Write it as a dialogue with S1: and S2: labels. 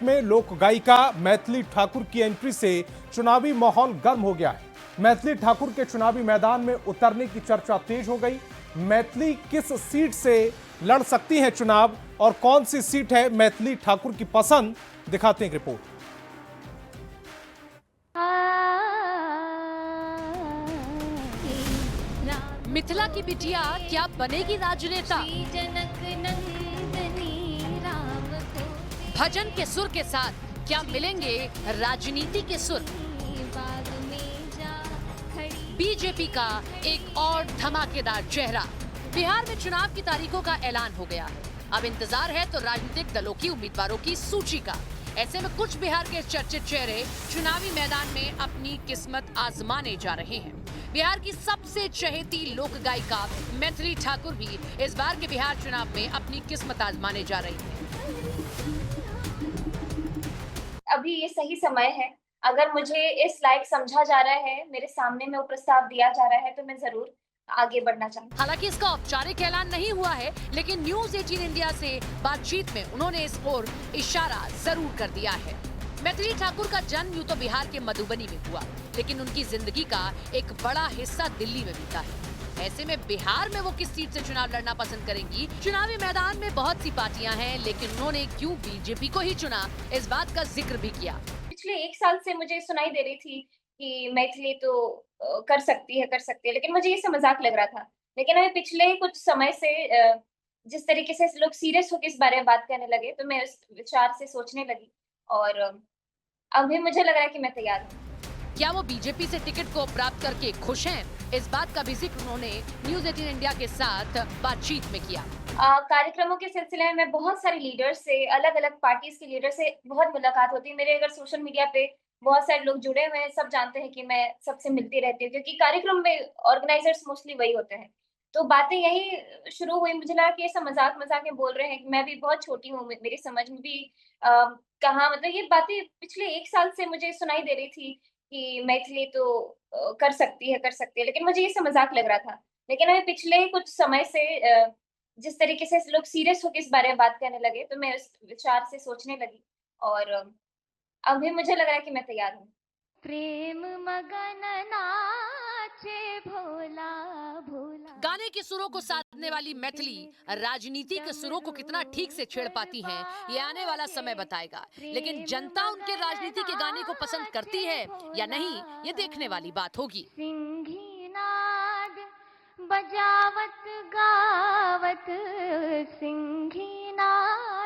S1: में लोक गायिका मैथिली ठाकुर की एंट्री से चुनावी माहौल गर्म हो गया है। मैथिली ठाकुर के चुनावी मैदान में उतरने की चर्चा तेज हो गई। मैथिली किस सीट से लड़ सकती हैं चुनाव और कौन सी सीट है मैथिली ठाकुर की पसंद, दिखाते हैं रिपोर्ट।
S2: मिथिला की बिटिया क्या बनेगी राजनेता? भजन के सुर के साथ क्या मिलेंगे राजनीति के सुर? बीजेपी का एक और धमाकेदार चेहरा। बिहार में चुनाव की तारीखों का ऐलान हो गया है। अब इंतजार है तो राजनीतिक दलों की उम्मीदवारों की सूची का। ऐसे में कुछ बिहार के चर्चित चेहरे चुनावी मैदान में अपनी किस्मत आजमाने जा रहे हैं। बिहार की सबसे चहेती लोक गायिका मैथिली ठाकुर भी इस बार के बिहार चुनाव में अपनी किस्मत आजमाने जा रही है।
S3: अभी ये सही समय है। अगर मुझे इस लायक समझा जा रहा है, मेरे सामने में वो प्रस्ताव दिया जा रहा है, तो मैं जरूर आगे बढ़ना चाहूंगी।
S2: हालांकि इसका औपचारिक ऐलान नहीं हुआ है, लेकिन न्यूज 18 इंडिया से बातचीत में उन्होंने इस ओर इशारा जरूर कर दिया है। मैथिली ठाकुर का जन्म यूं तो बिहार के मधुबनी में हुआ, लेकिन उनकी जिंदगी का एक बड़ा हिस्सा दिल्ली में बीता है। ऐसे में बिहार में वो किस सीट से चुनाव लड़ना पसंद करेंगी? चुनावी मैदान में बहुत सी पार्टियां हैं, लेकिन उन्होंने क्यों बीजेपी को ही चुना, इस बात का जिक्र भी किया।
S3: पिछले 1 साल से मुझे सुनाई दे रही थी कि मैथिली तो कर सकती है, लेकिन मुझे ये सब मजाक लग रहा था। लेकिन अभी पिछले कुछ समय से जिस तरीके से लोग सीरियस होकर इस बारे में बात करने लगे, तो मैं उस विचार से सोचने लगी और अभी मुझे लग रहा है कि मैं तैयार हूँ।
S2: क्या वो बीजेपी से टिकट को प्राप्त करके खुश हैं? इस बात का भी जिक्र उन्होंने न्यूज 18 इंडिया के साथ बातचीत में किया।
S3: कार्यक्रमों के सिलसिले में बहुत सारे लीडर से, अलग-अलग पार्टीज के लीडर से बहुत मुलाकात होती है। मेरे अगर सोशल मीडिया पे बहुत सारे लोग जुड़े हुए हैं, सब जानते हैं कि मैं सबसे मिलती रहती हूँ, क्योंकि कार्यक्रम में ऑर्गेनाइजर्स मोस्टली वही होते हैं। तो बातें यही शुरू हुई, मुझे लगा कि ये सब मजाक-मजाक में बोल रहे हैं। मैं भी बहुत छोटी हूँ, मेरी समझ में भी कहाँ, मतलब ये बातें पिछले 1 साल से मुझे सुनाई दे रही थी कि मैथिली तो कर सकती है, लेकिन मुझे ये सब मजाक लग रहा था। लेकिन अभी पिछले कुछ समय से जिस तरीके से लोग सीरियस होकर इस बारे में बात करने लगे, तो मैं उस विचार से सोचने लगी और अभी मुझे लग रहा है कि मैं तैयार हूँ।
S4: प्रेम मगन नाचे भोला भोला।
S2: गाने के सुरों को साधने वाली मैथिली राजनीति के सुरों को कितना ठीक से छेड़ पाती हैं, ये आने वाला समय बताएगा। लेकिन जनता उनके राजनीति के गाने को पसंद करती है या नहीं, ये देखने वाली बात होगी।
S4: सिंही नाद बजावत गावत सिंही नाद